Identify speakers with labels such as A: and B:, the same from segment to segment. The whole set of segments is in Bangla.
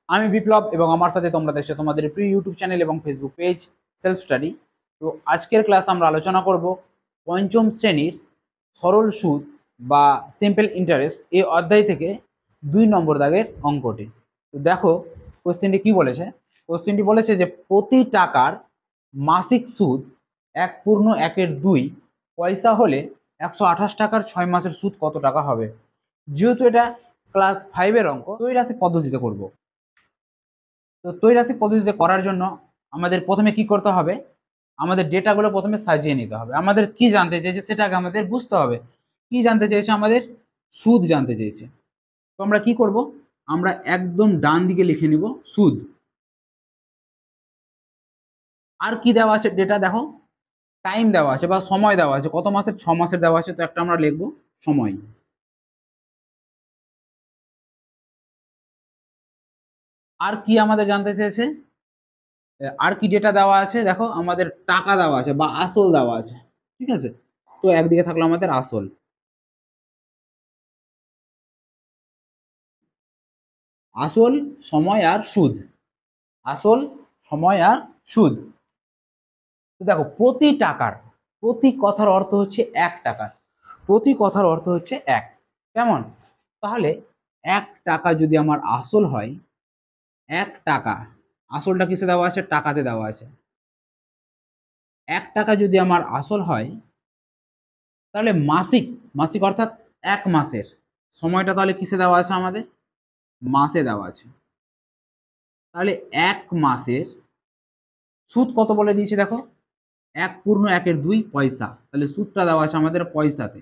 A: আমি বিপ্লব এবং আমার সাথে তোমরা দেখছো তোমাদের প্রিয় ইউটিউব চ্যানেল এবং ফেসবুক পেজ সেলফ স্টাডি। তো আজকের ক্লাস আমরা আলোচনা করব পঞ্চম শ্রেণীর সরল সুদ বা সিম্পল ইন্টারেস্ট এই অধ্যায় থেকে 2 নম্বর দাগের অঙ্কটি। তো দেখো কোশ্চেনটি কি বলেছে। কোশ্চেনটি বলেছে যে প্রতি টাকার মাসিক সুদ 1/1/2 পয়সা হলে 128 টাকার 6 মাসের সুদ কত টাকা হবে। যেহেতু এটা ক্লাস 5-এর অঙ্ক, ত্রৈরাশিক পদ্ধতিতে করব। তো ত্রৈরাশিক পদ্ধতিতে করার জন্য আমাদের প্রথমে কি করতে হবে, আমাদের ডেটাগুলো প্রথমে সাজিয়ে নিতে হবে। আমাদের কি জানতে চেয়েছে সেটাকে আমাদের বুঝতে হবে। কি জানতে চেয়েছে, আমাদের সুদ জানতে চেয়েছে। তো আমরা কি করব, আমরা একদম ডান দিকে লিখে নিব সুদ। আর কি দেওয়া আছে ডেটা দেখো, টাইম দেওয়া আছে বা সময় দেওয়া আছে, কত মাসের, 6 মাসের দেওয়া আছে। তো একটা আমরা লিখবো সময়। আর কি আমাদের জানতে চেয়েছে, আর কি ডেটা দেওয়া আছে দেখো, আমাদের টাকা দেওয়া আছে বা আসল দেওয়া আছে। ঠিক আছে, তো একদিকে থাকলো আমাদের আসল। আসল, সময় আর সুদ। আসল, সময় আর সুদ। তো দেখো প্রতি টাকার, প্রতি কথার অর্থ হচ্ছে 1 টাকা। প্রতি কথার অর্থ হচ্ছে 1। কেমন? তাহলে 1 টাকা যদি আমার আসল হয়, 1 টাকা, আসলটা কিসে দেওয়া আছে, টাকাতে দেওয়া আছে। 1 টাকা যদি আমার আসল হয়, তাহলে মাসিক, মাসিক অর্থাৎ 1 মাসের সময়টা তাহলে কিসে দেওয়া আছে, আমাদের মাসে দেওয়া আছে। তাহলে 1 মাসের সুদ কত বলে দিয়েছে দেখো, 1/1/2 পয়সা। তাহলে সুদটা দেওয়া আছে আমাদের পয়সাতে,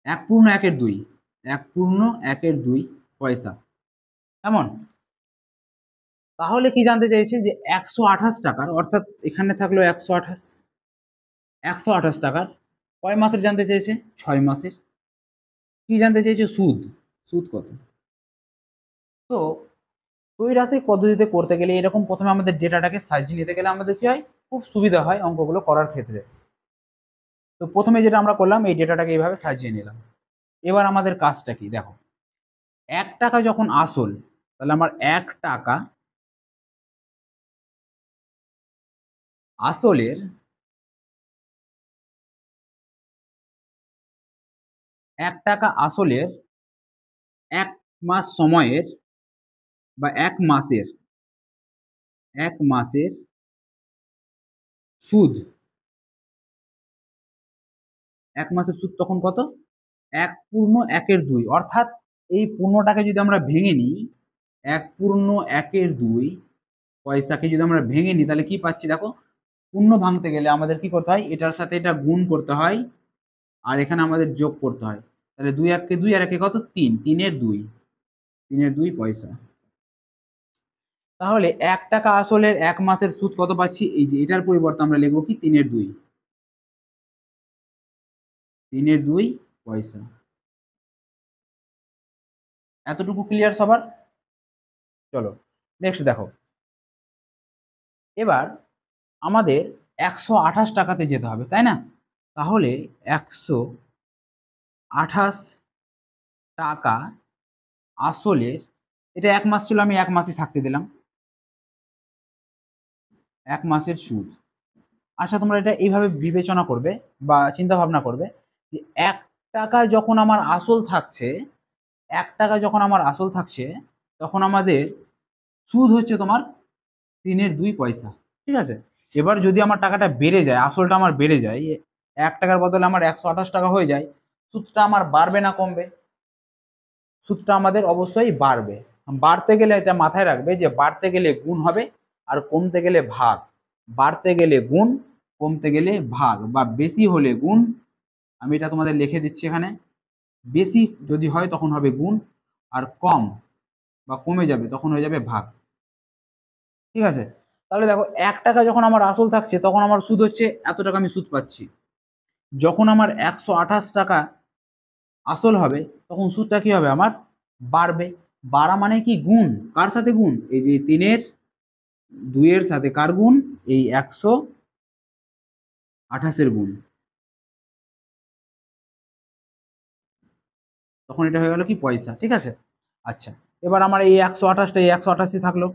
A: 1/1/2, 1/1/2 পয়সা। কেমন? তাহলে কি জানতে চাইছে যে 128 টাকার, অর্থাৎ এখানে থাকলো 128, 128 টাকার কয় মাসের জানতে চেয়েছে, 6 মাসের। কি জানতে চেয়েছে, সুদ। সুদ কত। তো ত্রৈরাশিক পদ্ধতিতে করতে গেলে এরকম প্রথমে আমাদের ডেটাটাকে সাজিয়ে নিতে গেলে আমাদের কি হয়, খুব সুবিধা হয় অঙ্কগুলো করার ক্ষেত্রে। তো প্রথমে যেটা আমরা করলাম, এই ডেটাটাকে এইভাবে সাজিয়ে নিলাম। এবার আমাদের কাজটা কি দেখো, 1 টাকা যখন আসল, তাহলে আমার 1 টাকা আসলের 1 টাকা আসলের 1 মাস সময়ের বা 1 মাসের, 1 মাসের সুদ। 1 মাসের সুদ তখন কত, 1/1/2, অর্থাৎ এই পূর্ণটাকে যদি আমরা ভেঙে নিই, 1/1/2 পয়সাকে যদি আমরা ভেঙে নিই, তাহলে কি পাচ্ছি দেখো, পূর্ণ ভাঙতে গেলে আমাদের কি করতে হয়, এটার সাথে এটা গুণ করতে হয়, আর এখানে আমাদের যোগ করতে হয়। তাহলে 2 আর 1 কত, 3, 3/2, 3/2 পয়সা। তাহলে 1 টাকা আসলের 1 মাসের সুদ কত পাচ্ছি, এই যে এটার পরিবর্তে আমরা লিখবো কি, 3/2, 3/2 পয়সা। এতটুকু ক্লিয়ার সবার? চলো নেক্সট দেখো। এবার আমাদের 128 টাকাতে যেতে হবে, তাই না? তাহলে 128 টাকা আসলের, এটা 1 মাস ছিল, আমি 1 মাসই থাকতে দিলাম, 1 মাসের সুদ। আচ্ছা তোমরা এটা এইভাবে বিবেচনা করবে বা চিন্তা ভাবনা করবে যে 1 টাকা যখন আমার আসল থাকছে, 1 টাকা যখন আমার আসল থাকছে, তখন আমাদের সুদ হচ্ছে তোমার 3/2 পয়সা। ঠিক আছে, এবার যদি আমার টাকাটা বেড়ে যায়, আসলটা আমার বেড়ে যায়, 1 টাকার বদলে আমার 128 টাকা হয়ে যায়, সুদটা আমার বাড়বে না কমবে? সুদটা আমাদের অবশ্যই বাড়বে। বাড়তে গেলে এটা মাথায় রাখবে যে বাড়তে গেলে গুণ হবে, আর কমতে গেলে ভাগ। বাড়তে গেলে গুণ, কমতে গেলে ভাগ, বা বেশি হলে গুণ। আমি এটা তোমাদের লিখে দিচ্ছি এখানে, বেশি যদি হয় তখন হবে গুণ, আর কম বা কমে যাবে তখন হয়ে যাবে ভাগ। ঠিক আছে, তাহলে দেখো 1 টাকা যখন আমার আসল থাকছে, তখন আমার সুদ হচ্ছে এত টাকা, আমি সুদ পাচ্ছি। যখন আমার 128 টাকা আসল হবে, তখন সুদটা কি হবে, আমার বাড়বে। বাড়া মানে কি, গুণ। কার সাথে গুণ, এই যে 3/2 সাথে কার গুণ, এই 128-এর গুণ। তখন এটা হয়ে গেল কি পয়সা, ঠিক আছে। আচ্ছা, এবার আমার এই 128টা এই 188 থাকলো,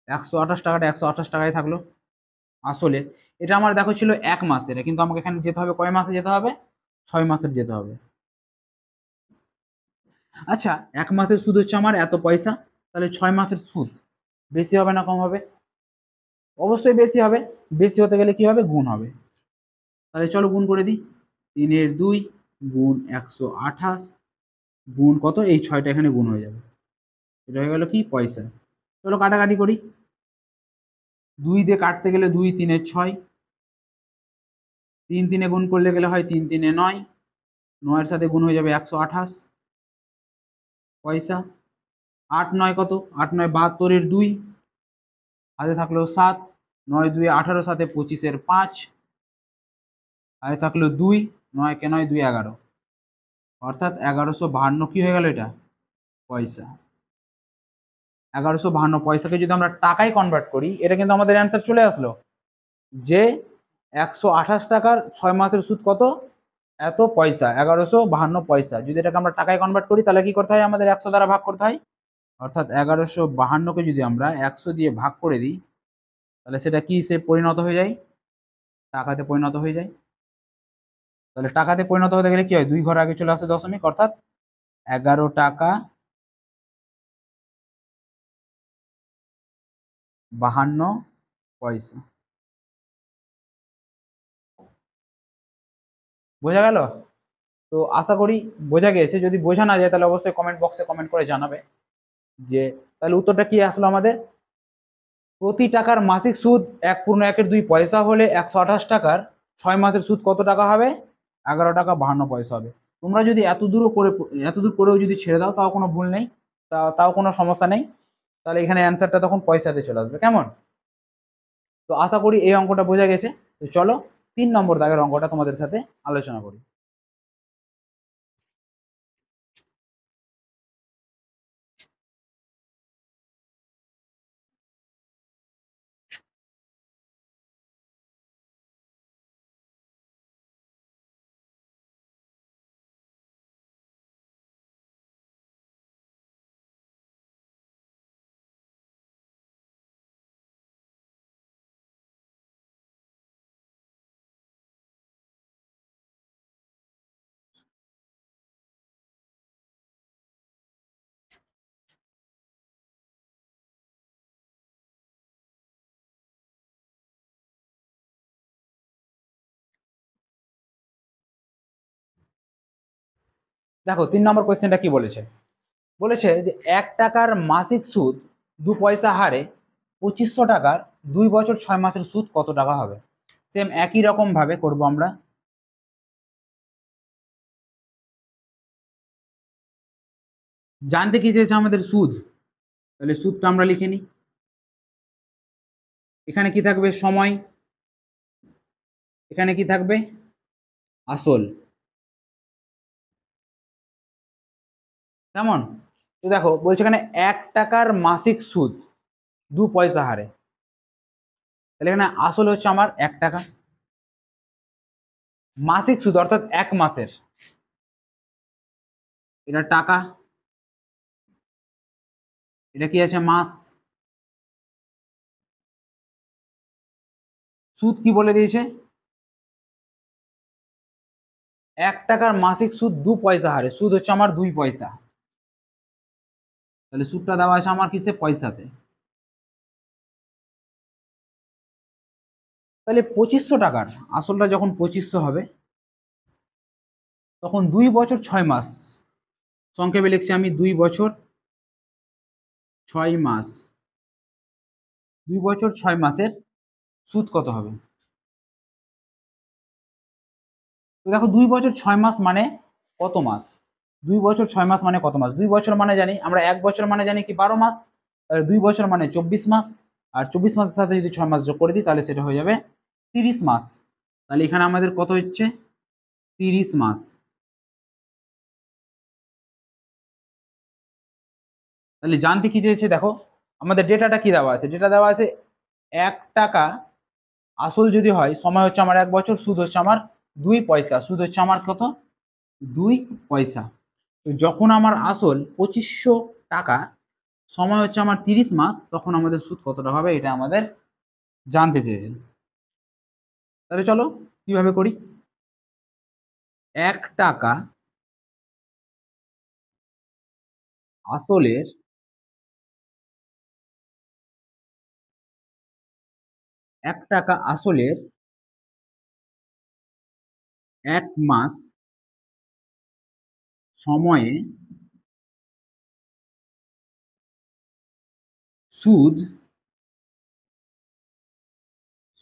A: 128 টাকাটা 128 টাকায় থাকলো। আসলে এটা আমার দেখো ছিল 1 মাসের, কিন্তু আমাকে এখানে যেতে হবে কয় মাসে যেতে হবে, 6 মাসের যেতে হবে। আচ্ছা, 1 মাসের সুদ হচ্ছে আমার এত পয়সা, তাহলে 6 মাসের সুদ বেশি হবে না কম হবে? অবশ্যই বেশি হবে। বেশি হতে গেলে কি হবে, গুণ হবে। তাহলে চলো গুণ করে দিই। 3-এর 2 গুণ 128 গুণ কত, এই 6টা এখানে গুণ হয়ে যাবে, এটা হয়ে গেল কি পয়সা। চলো কাটাকাটি করি। 2 দিয়ে কাটতে গেলে 2-3-6, 3 গুণ করলে গেলে হয় 3-3-9, 9-এর সাথে গুণ হয়ে যাবে 128 পয়সা। 8-9 কত, 8-9 72-এর 2, হাতে থাকলো 7, 9-2 18, সাথে 25-এর 5, হাতে থাকলো 2, 9-9 2 11, অর্থাৎ 1152 কি হয়ে গেল এটা পয়সা। 1152 পয়সাকে যদি আমরা টাকায় কনভার্ট করি, এটা কিন্তু আমাদের অ্যান্সার চলে আসলো যে 128 টাকার 6 মাসের সুদ কত, এত পয়সা, 1152 পয়সা। যদি এটাকে আমরা টাকায় কনভার্ট করি তাহলে কি করতে হয়, আমাদের 100 দ্বারা ভাগ করতে হয়, অর্থাৎ 1152কে যদি আমরা 100 দিয়ে ভাগ করে দিই তাহলে সেটা কি সে পরিণত হয়ে যায়, টাকাতে পরিণত হয়ে যায়। তাহলে টাকাতে পরিণত হতে গেলে কি হয়, 2 ঘর আগে চলে আসে দশমিক, অর্থাৎ 11 টাকা 52 পয়সা। বোঝা গেল? তো আশা করি বোঝা গেছে। যদি বোঝা না যায় তাহলে অবশ্যই কমেন্ট বক্সে কমেন্ট করে জানাবে যে তাহলে উত্তরটা কি আসলো আমাদের। প্রতি টাকার মাসিক সুদ 1.1 পয়সা হলে 128 টাকার 6 মাসের সুদ কত টাকা হবে, 11 টাকা 52 পয়সা হবে। তোমরা যদি এত দূর করেও যদি ছেড়ে দাও তাও কোনো ভুল নেই, তাও কোনো সমস্যা নেই। তাহলে এখানে অ্যান্সারটা তখন পয়সাতে চলে আসবে, কেমন? তো আশা করি এই অঙ্কটা বোঝা গেছে। তো চলো 3 নম্বর দাগের অঙ্কটা তোমাদের সাথে আলোচনা করি। দেখো 3 নম্বর কোয়েশ্চেনটা কি বলেছে, বলেছে যে 1 টাকার মাসিক সুদ 2 পয়সা হারে 2500 টাকার 2 বছর 6 মাসের সুদ কত টাকা হবে। সেম একই রকম ভাবে করব আমরা। জানতে কি চেয়েছে আমাদের সুদ, তাহলে সুদটা আমরা লিখে নিই। এখানে কি থাকবে সময়, এখানে কি থাকবে আসল, কেমন? তো দেখো বলছে এখানে 1 টাকার মাসিক সুদ 2 পয়সা হারে, তাহলে এখানে আসল হচ্ছে আমার 1 টাকা, মাসিক সুদ অর্থাৎ 1 মাসের, এটা টাকা, এটা কি আছে মাস। সুদ কি বলে দিয়েছে, 1 টাকার মাসিক সুদ 2 পয়সা হারে, সুদ হচ্ছে আমার 2 পয়সা, তাহলে সুদটা দেওয়া আছে আমার কিসে, পয়সাতে। তাহলে 2500 টাকার আসলটা যখন 2500 হবে তখন 2 বছর 6 মাস, সংক্ষেপে লিখছি আমি 2 বছর 6 মাস, 2 বছর 6 মাসের সুদ কত হবে। তো দেখো 2 বছর 6 মাস মানে কত মাস, 2 বছর 6 মাস মানে কত মাস, 2 বছর মানে জানি আমরা, 1 বছর মানে জানি কি 12 মাস, তাহলে 2 বছর মানে 24 মাস, আর 24 মাসের সাথে যদি 6 মাস যোগ করে দিই তাহলে সেটা হয়ে যাবে 30 মাস। তাহলে এখানে আমাদের কত হচ্ছে 30 মাস। তাহলে জানতে কি চেয়েছে, দেখো আমাদের ডেটাটা কি দেওয়া আছে, ডেটা দেওয়া আছে 1 টাকা আসল যদি হয়, সময় হচ্ছে আমার 1 বছর, সুদ হচ্ছে আমার 2 পয়সা, সুদ হচ্ছে আমার কত? 2 পয়সা। তো যখন আমার আসল 2500 টাকা, সময় হচ্ছে আমার 30 মাস, তখন আমাদের সুদ কতটা হবে এটা আমাদের জানতে চেয়েছে। তাহলে চলো কিভাবে করি। 1 টাকা আসলের 1 টাকা আসলের 1 মাস সময়ে সুদ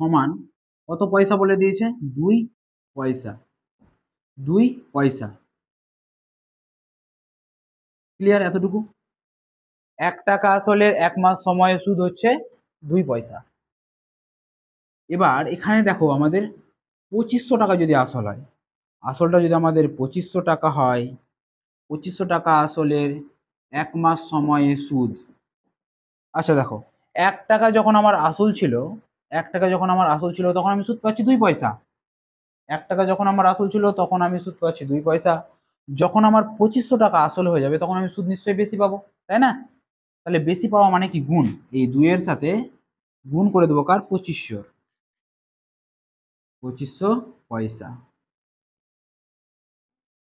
A: সমান কত পয়সা বলে দিয়েছে? 2 পয়সা। 2 পয়সা। ক্লিয়ার এতটুকু? 1 টাকা আসলের 1 মাস সময়ে সুদ হচ্ছে 2 পয়সা। এবার এখানে দেখো আমাদের 2500 টাকা যদি আসল হয়, আসলটা যদি আমাদের 2500 টাকা হয়, 2500 টাকা আসলের 1 মাস সময়ে সুদ। আচ্ছা দেখো, 1 টাকা যখন আমার আসল ছিল, 1 টাকা যখন আমার আসল ছিল তখন আমি সুদ পাচ্ছি 2 পয়সা। 1 টাকা যখন আমার আসল ছিল তখন আমি সুদ পাচ্ছি 2 পয়সা। যখন আমার 2500 টাকা আসল হয়ে যাবে তখন আমি সুদ নিশ্চয়ই বেশি পাবো, তাই না? তাহলে বেশি পাওয়া মানে কি? গুণ। এই 2 এর সাথে গুণ করে দেবো কার? 2500। 2500 পয়সা।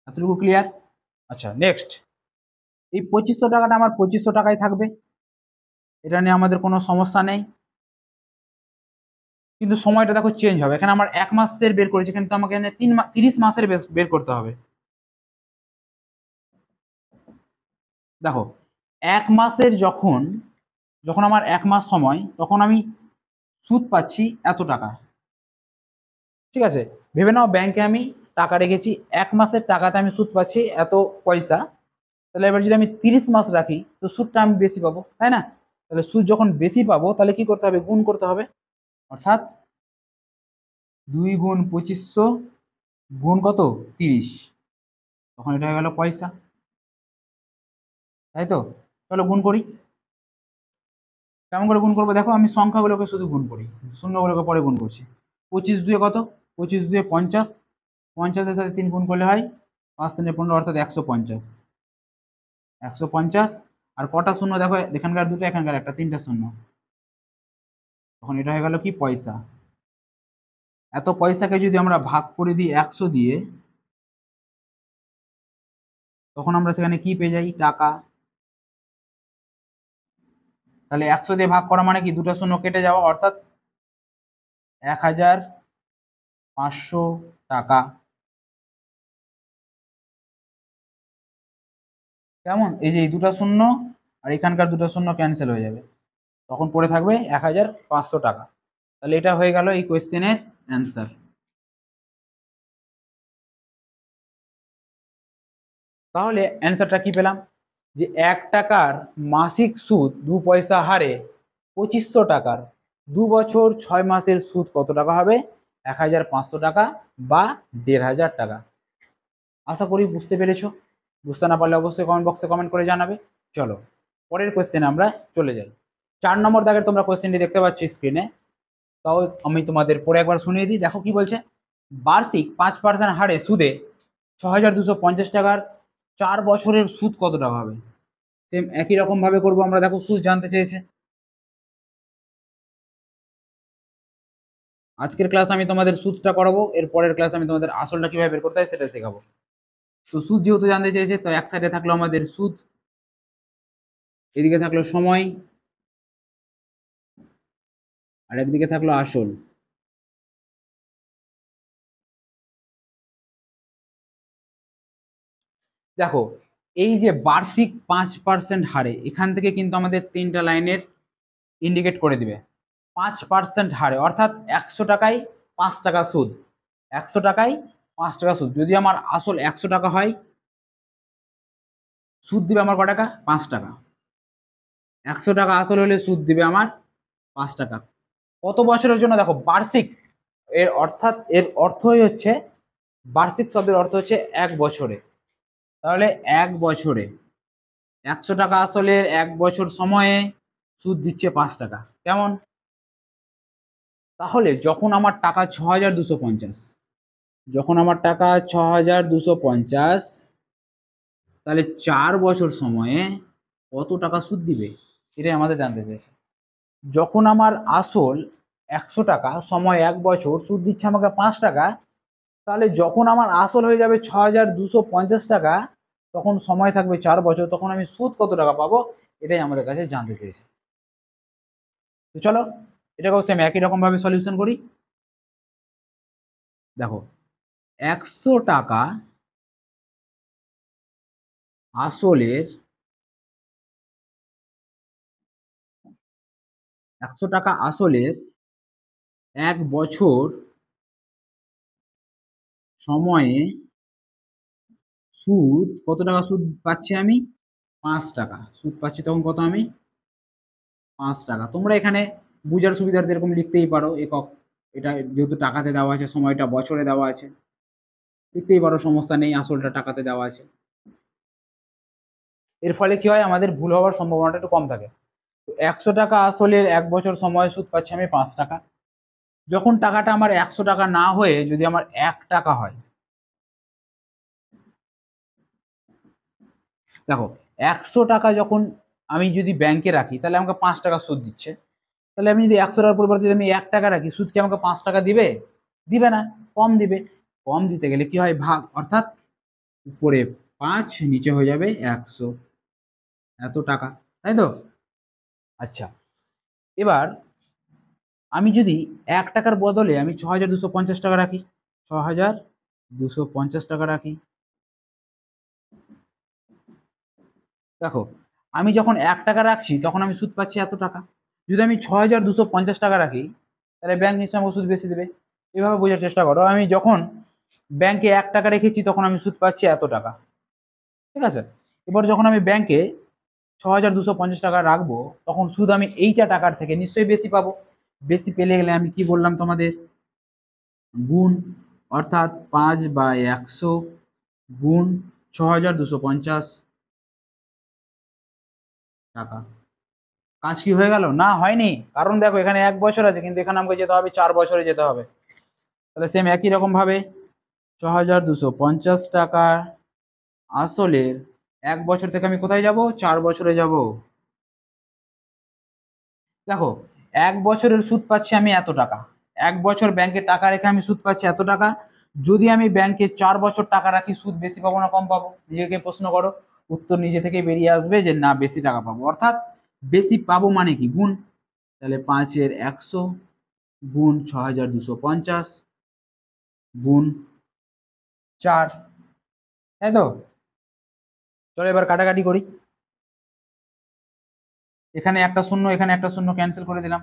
A: এতটুকু ক্লিয়ার? আচ্ছা নেক্সট, এই 2500 টাকাটা আমার 2500 টাকায় থাকবে, এটা নিয়ে আমাদের কোনো সমস্যা নেই। কিন্তু সময়টা দেখো চেঞ্জ হবে, এখানে আমার 1 মাসের বের করেছি কিন্তু আমাকে এখানে 30 মাসের বের করতে হবে। দেখো 1 মাসের যখন যখন আমার 1 মাস সময়, তখন আমি সুদ পাচ্ছি এত টাকা। ঠিক আছে, ভেবে নাও ব্যাংকে আমি টাকা রেখেছি, 1 মাসের টাকাতে আমি সুদ পাচ্ছি এত পয়সা। তাহলে এবার যদি আমি 30 মাস রাখি তো সুদটা আমি বেশি পাবো, তাই না? তাহলে সুদ যখন বেশি পাবো তাহলে কি করতে হবে? গুণ করতে হবে। অর্থাৎ 2 গুণ 2500 গুণ কত? 30, তখন এটা হয়ে গেল পয়সা, তাই তো? চলো গুণ করি। কেমন করে গুণ করবো দেখো, আমি সংখ্যাগুলোকে শুধু গুণ করি, শূন্যগুলোকে পরে গুণ করছি। 25 দুয়ে কত? 25 দুয়ে 50, 50-এর সাথে 3 গুণ করলে হয় 5 3 15, অর্থাৎ 150। 150 আর কটা শূন্য দেখো, এখানকার দুটো, এখানকার একটা, 3টা শূন্য, তখন এটা হয়ে গেল কি? পয়সা। এত পয়সাকে যদি আমরা ভাগ করে দিই 100 দিয়ে, তখন আমরা সেখানে কি পেয়ে যাই? টাকা। তাহলে 100 দিয়ে ভাগ করা মানে কি? দুটো শূন্য কেটে যাওয়া, অর্থাৎ 1500 টাকা। কেমন? এই যে এই দুটো শূন্য আর এখানকার দুটো শূন্য ক্যান্সেল হয়ে যাবে, তখন পড়ে থাকবে 1500 টাকা। তাহলে এটা হয়ে গেল এই কোয়েশ্চেনের অ্যান্সার। তাহলে অ্যান্সারটা কি পেলাম? যে 1 টাকার মাসিক সুদ 2 পয়সা হারে 2500 টাকার 2 বছর 6 মাসের সুদ কত টাকা হবে? 1500 টাকা বা 1500 টাকা। আশা করি বুঝতে পেরেছো। বুঝতে না পারলে অবশ্যই কমেন্ট বক্সে কমেন্ট করে জানাবে। চলো পরের কোয়েশ্চেনে আমরা চলে যাই। 4 নম্বর দাগের তোমরা কোয়েশ্চেনটি দেখতে পাচ্ছ স্ক্রিনে, তাও আমি তোমাদের পরে একবার শুনিয়ে দিই। দেখো কি বলছে, বার্ষিক 5% হারে সুদে 6250 টাকার 4 বছরের সুদ কত টাকা হবে? সেম একই রকম ভাবে করবো আমরা। দেখো সুদ জানতে চেয়েছে। আজকের ক্লাস আমি তোমাদের সুদটা করাবো, এর পরের ক্লাস আমি তোমাদের আসলটা কিভাবে বের করতে হয় সেটা শেখাবো। তো সুদ যেহেতু জানতে চেয়েছে, তো এক সাইডে থাকলো আমাদের সুদ, এদিকে থাকলো সময়, আর একদিকে থাকলো আসল। দেখো এই যে বার্ষিক 5% হারে, এখান থেকে কিন্তু আমাদের 3টা লাইনের ইন্ডিকেট করে দিবে। 5% হারে অর্থাৎ 100 টাকায় 5 টাকা সুদ। 100 টাকায় 5 টাকা সুদ। যদি আমার আসল 100 টাকা হয়, সুদ দিবে আমার ক টাকা? 5 টাকা। 100 টাকা আসল হলে সুদ দিবে আমার 5 টাকা। কত বছরের জন্য? দেখো বার্ষিক, এর অর্থাৎ এর অর্থই হচ্ছে, বার্ষিক শব্দের অর্থ হচ্ছে 1 বছরে। তাহলে 1 বছরে 100 টাকা আসলের 1 বছর সময়ে সুদ দিচ্ছে 5 টাকা। কেমন? তাহলে যখন আমার টাকা 6250, যখন আমার টাকা 6250, তাহলে 4 বছর সময়ে কত টাকা সুদ দিবে, এটাই আমাদের জানতে চাইছে। যখন আমার আসল 100 টাকা, সময় 1 বছর, সুদ দিচ্ছে আমাকে 5 টাকা, তাহলে যখন আমার আসল হয়ে যাবে 6250 টাকা, তখন সময় থাকবে 4 বছর, তখন আমি সুদ কত টাকা পাবো, এটাই আমাদের কাছে জানতে চেয়েছে। তো চলো এটাকেও সেম একই রকম ভাবে সলিউশন করি। দেখো 100 টাকা আসলের 1 বছর সময়ে সুদ কত টাকা সুদ পাচ্ছি আমি, 5 টাকা সুদ পাচ্ছি, তখন কত আমি 5 টাকা। তোমরা এখানে বুঝার সুবিধার্থে এরকম লিখতেই পারো একক, এটা যেহেতু টাকাতে দেওয়া আছে, সময়টা বছরে দেওয়া আছে, লিখতেই পারো, সমস্যা নেই, আসলটা টাকাতে দেওয়া আছে। এর ফলে কি হয়, আমাদের ভুল হওয়ার সম্ভাবনাটা একটু কম থাকে। 100 টাকা আসলের 1 বছর সময় সুদ পাচ্ছি আমি 5 টাকা। যখন টাকাটা আমার 100 টাকা না হয়ে যদি আমার 1 টাকা হয়, দেখো 100 টাকা যখন আমি যদি ব্যাংকে রাখি তাহলে আমাকে 5 টাকা সুদ দিচ্ছে, তাহলে আমি যদি 100 টাকার পরিবর্তে যদি আমি 1 টাকা রাখি, সুদ কি আমাকে 5 টাকা দিবে? দিবে না, কম দিবে। কম দিতে গেলে কি হয়, ভাগ, অর্থাৎ উপরে 5, নিচে হয়ে যাবে 100, এত টাকা, তাই তো? আচ্ছা, এবার আমি যদি 1 টাকার বদলে আমি 6250 টাকা রাখি, 6250 টাকা রাখি, দেখো আমি যখন 1 টাকা রাখছি তখন আমি সুদ পাচ্ছি এত টাকা। যদি আমি 6250 টাকা রাখি, তাহলে ব্যাংক নিশ্চয়ই আমাকে সুদ বেশি দেবে। এভাবে বোঝার চেষ্টা করো, আমি যখন ব্যাংকে 1 টাকা রেখেছি তখন আমি সুদ পাচ্ছি এত টাকা, ঠিক আছে? এবার যখন আমি ব্যাংকে 6250 টাকা রাখবো, তখন সুদ আমি এইটা টাকার থেকে নিশ্চয়ই বেশি পাবো। বেশি পেলে গেলে আমি কি বললাম তোমাদের, গুণ, অর্থাৎ 5/100 গুণ 6250 টাকা। কাজ কি হয়ে গেল? না, হয়নি, কারণ দেখো এখানে 1 বছর আছে, কিন্তু এখানে আমাকে যেতে হবে 4 বছরে যেতে হবে। তাহলে সেম একই রকম ভাবে 6250 টাকা আসলের 1 বছর থেকে আমি কোথায় যাব, 4 বছরে যাব। দেখো 1 বছরের সুদ পাচ্ছি আমি এত টাকা, 1 বছর ব্যাংকে টাকা রেখে আমি সুদ পাচ্ছি এত টাকা। যদি আমি ব্যাংকে 4 বছর টাকা রাখি, সুদ বেশি পাবো না কম পাবো? নিজেকে প্রশ্ন করো, উত্তর নিজে থেকে বেরিয়ে আসবে যে না, বেশি টাকা পাবো। অর্থাৎ বেশি পাবো মানে কি, গুণ, তাহলে 5/100 গুণ 6250 গুণ 4, তাই তো? চলো এবার কাটাকাটি করি। এখানে একটা শূন্য, এখানে একটা শূন্য, ক্যান্সেল করে দিলাম।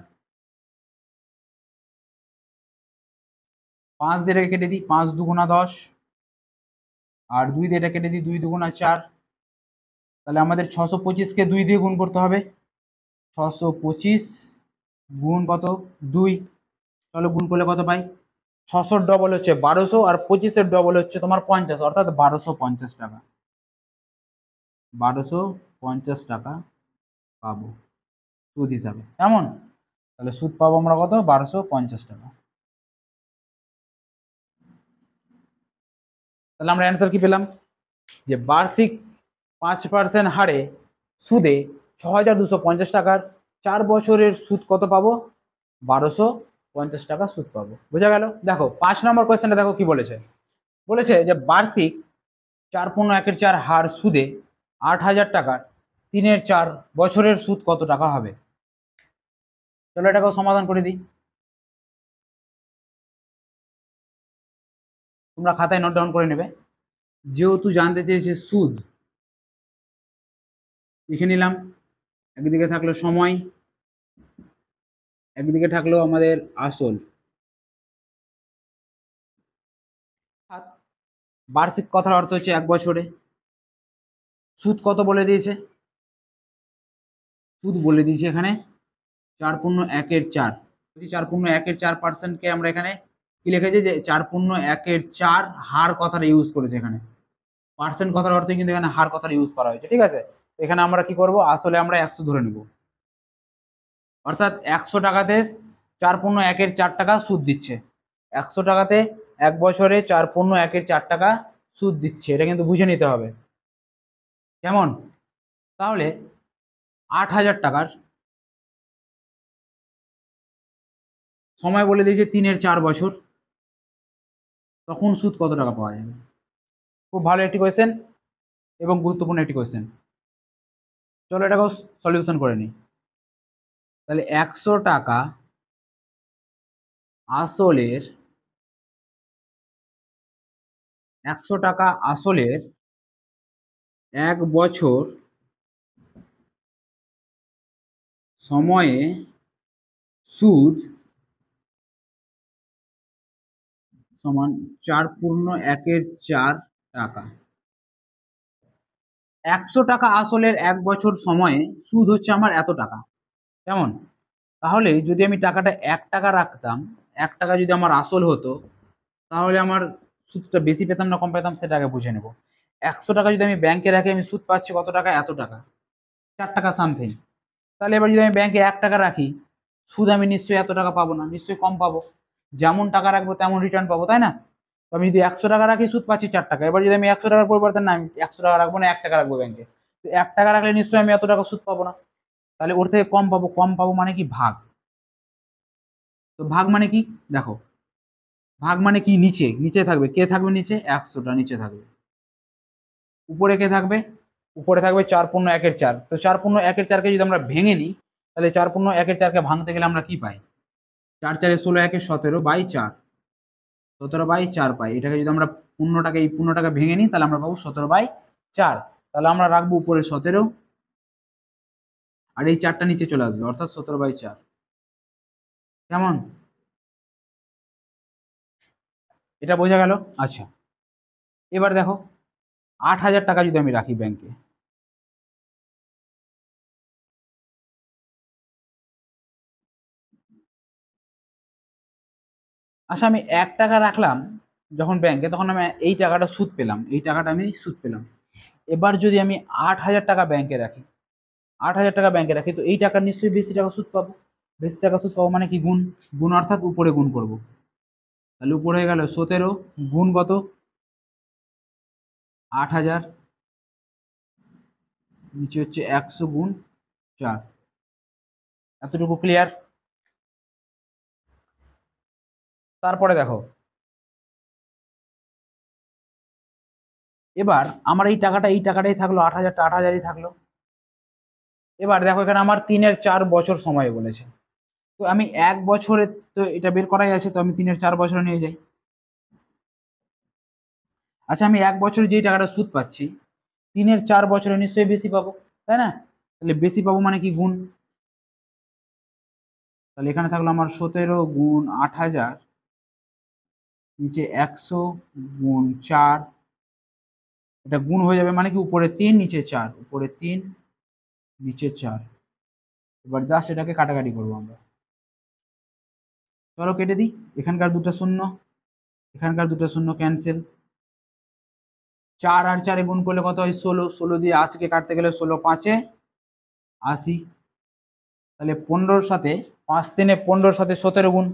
A: 5 দিয়ে কেটে দিই, 5×2 = 10, আর 2 দিয়ে এটা কেটে দিই, 2×2 = 4। তাহলে আমাদের 625-কে 2 দিয়ে গুণ করতে হবে, 625 গুণ কত, 2। চলো গুণ করলে কত পাই, 600-র ডবল হচ্ছে 1200, আর 25-এর ডবল হচ্ছে তোমার 50, অর্থাৎ 1250 টাকা, 1250 টাকা পাবো সুদ হিসাবে, কেমন? তাহলে সুদ পাবো আমরা কত, 1250 টাকা। তাহলে আমরা অ্যান্সার কি পেলাম, যে বার্ষিক 5% হারে সুদে 6250 টাকার 4 বছরের সুদ কত পাবো, 1250 টাকা সুদ পাবো। বোঝা গেল? দেখো 5 নম্বর কোয়েশ্চেনটা দেখো কি বলেছে, বলেছে যে বার্ষিক 4/1/4 হার সুদে 8000 টাকার 3/4 বছরের সুদ কত টাকা হবে। চলো এটাকেও সমাধান করে দিই। তোমরা খাতায় নোট ডাউন করে নেবে। যেহেতু জানতে চেয়েছে সুদ, লিখে নিলাম। একদিকে থাকলো সময়, একদিকে থাকলো আমাদের আসল। বার্ষিক কথার অর্থ হচ্ছে 1 বছরে। সুদ কত বলে দিয়েছে, সুদ বলে দিয়েছে এখানে 4/1/4। 4/1/4%কে আমরা এখানে কি লিখেছি, যে 4/1/4 হার কথাটা ইউজ করেছে এখানে। পার্সেন্ট কথার অর্থে কিন্তু এখানে হার কথাটা ইউজ করা হয়েছে, ঠিক আছে? এখানে আমরা কি করব, আসলে আমরা 100 ধরে নেব, অর্থাৎ 100 টাকাতে 4/1/4 টাকা সুদ দিচ্ছে। 100 টাকাতে 1 বছরে 4.1 টাকা সুদ দিচ্ছে, এটা কিন্তু বুঝে নিতে হবে। কেমন? তাহলে 8,000 টাকার সময় বলে দিয়েছে 3-4 বছর, তখন সুদ কত টাকা পাওয়া যাবে? খুব ভালো একটি কোয়েশ্চেন এবং গুরুত্বপূর্ণ একটি কোয়েশ্চেন। চলো এটাকেও সলিউশন করে নিই। তাহলে 100 টাকা আসলের 100 টাকা আসলের 1 বছর সময়ে সুদ সমান 4.1 টাকা। 100 টাকা আসলের 1 বছর সময়ে সুদ হচ্ছে আমার এত টাকা। কেমন? তাহলে যদি আমি টাকাটা 1 টাকা রাখতাম, 1 টাকা যদি আমার আসল হতো, তাহলে আমার সুদটা বেশি পেতাম না কম পেতাম সেটা আগে বুঝে নেব। 100 টাকা যদি আমি ব্যাংকে রাখি, আমি সুদ পাচ্ছি কত টাকা? এত টাকা, 4 টাকা সামথিং। তাহলে এবার যদি আমি ব্যাংকে 1 টাকা রাখি, সুদ আমি নিশ্চয়ই এত টাকা পাবো না, নিশ্চয়ই কম পাবো। যেমন টাকা রাখবো তেমন রিটার্ন পাবো, তাই না? তো আমি যদি 100 টাকা রাখি, সুদ পাচ্ছি 4 টাকা। এবার যদি আমি 100 টাকার পরিবর্তে না, আমি 100 টাকা রাখবো না, 1 টাকা রাখবো ব্যাংকে, তো 1 টাকা রাখলে নিশ্চয়ই আমি এত টাকা সুদ পাবো না। তাহলে ওর থেকে কম পাবো। কম পাবো মানে কি? ভাগ। তো ভাগ মানে কি? দেখো, ভাগ মানে কি? নিচে নিচে থাকবে। কে থাকবে নিচে? 100টা নিচে থাকবে। উপরে কে থাকবে? উপরে থাকবে 4.1 তো 4.1 কে যদি আমরা ভেঙে নিই, তাহলে 4.1 কে ভাঙতে গেলে আমরা কি পাই? 4 4 16, 1 17/4, 17/4 পাই। এটাকে যদি আমরা পূর্ণটাকে, এই পূর্ণটাকে ভেঙে নিই, তাহলে আমরা পাবো 17/4। তাহলে আমরা রাখবো উপরে 17, আর এই 4টা নিচে চলে আসবে, অর্থাৎ 17/4। কেমন? এটা বোঝা গেল? আচ্ছা, এবার দেখো, 8,000 টাকা যদি আমি রাখি ব্যাংকে, আচ্ছা আমি 1 টাকা রাখলাম যখন ব্যাংকে, তখন আমি এই টাকাটা সুদ পেলাম, এই টাকাটা আমি সুদ পেলাম। এবার যদি আমি 8,000 টাকা ব্যাংকে রাখি, 8,000 টাকা ব্যাংকে রাখি, তো এই টাকার নিশ্চয়ই বেশি টাকা সুদ পাবো। বেশি টাকা সুদ পাবো মানে কি? গুণ। গুণ অর্থাৎ উপরে গুণ করব। তাহলে উপরে হয়ে গেল 17 গুণ কত? 8,000, নিচে হচ্ছে 100 গুণ 4। এতটুকু ক্লিয়ার? তারপরে দেখো, এবার আমার এই টাকাটা, এই টাকাটাই থাকলো, 8,000টা 8,000ই থাকলো। এবার দেখো, এখানে আমার 3-4 বছর সময় বলেছে, তো আমি 1 বছরে, তো এটা বের করাই আছে, তো আমি 3-4 বছরে নিয়ে যাই। আচ্ছা আমি 1 বছরে যেই টাকাটা সুদ পাচ্ছি, 3-4 বছরে নিশ্চয়ই বেশি পাবো, তাই না? তাহলে বেশি পাবো মানে কি? গুণ। তাহলে এখানে থাকলো আমার 17 গুণ 8,000, নিচে 100 গুণ 4। এটা গুণ হয়ে যাবে মানে কি? উপরে 3 নিচে 4, উপরে 3 নিচে 4। এবার জাস্ট এটাকে কাটাকাটি করবো আমরা। চলো কেটে দিই। এখানকার দুটো শূন্য, এখানকার দুটো শূন্য ক্যান্সেল। 4 আর 4 গুণ করলে কত হয়? 16। 16 দিয়ে 80 কে কাটতে গেলে 16×5 = 80। তাহলে 15-র সাথে 5×3 15-র সাথে 17 গুণ,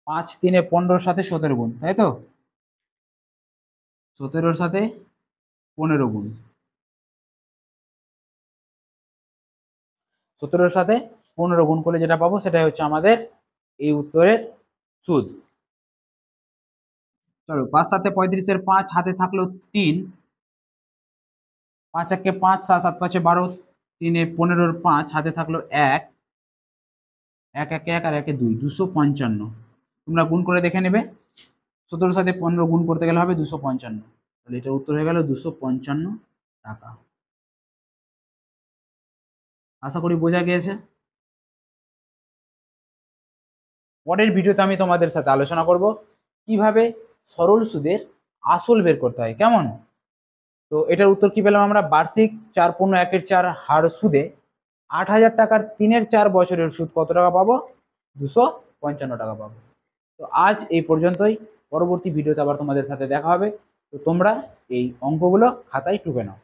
A: 5×3 15-র সাথে 17 গুণ, তাই তো? 17-র সাথে 15 গুণ, 17-র সাথে 15 গুণ করলে যেটা পাবো সেটাই হচ্ছে আমাদের এই উত্তরের সুদ। চলো, 5×7 35-এর 5 হাতে থাকলো 3, 5×1 5, 7×7 = 12, 3-15-র 5 হাতে থাকলো 1, 1 1 1 আর 1 2, 255। তোমরা গুণ করে দেখে নেবে। 17-র সাথে 15 গুণ করতে গেলে হবে 255। তাহলে এটার উত্তর হয়ে গেল 255 টাকা। আশা করি বোঝা গিয়েছে। পরের ভিডিওতে আমি তোমাদের সাথে আলোচনা করব কিভাবে সরল সুদের আসল বের করতে হয়। কেমন? তো এটার উত্তর কি পেলাম আমরা? বার্ষিক 4.1 হার সুদে 8,000 টাকার 3-4 বছরের সুদ কত টাকা পাবো? 255 টাকা পাবো। তো আজ এই পর্যন্তই। পরবর্তী ভিডিওতে আবার তোমাদের সাথে দেখা হবে। তো তোমরা এই অঙ্কগুলো খাতায় টুকে নাও।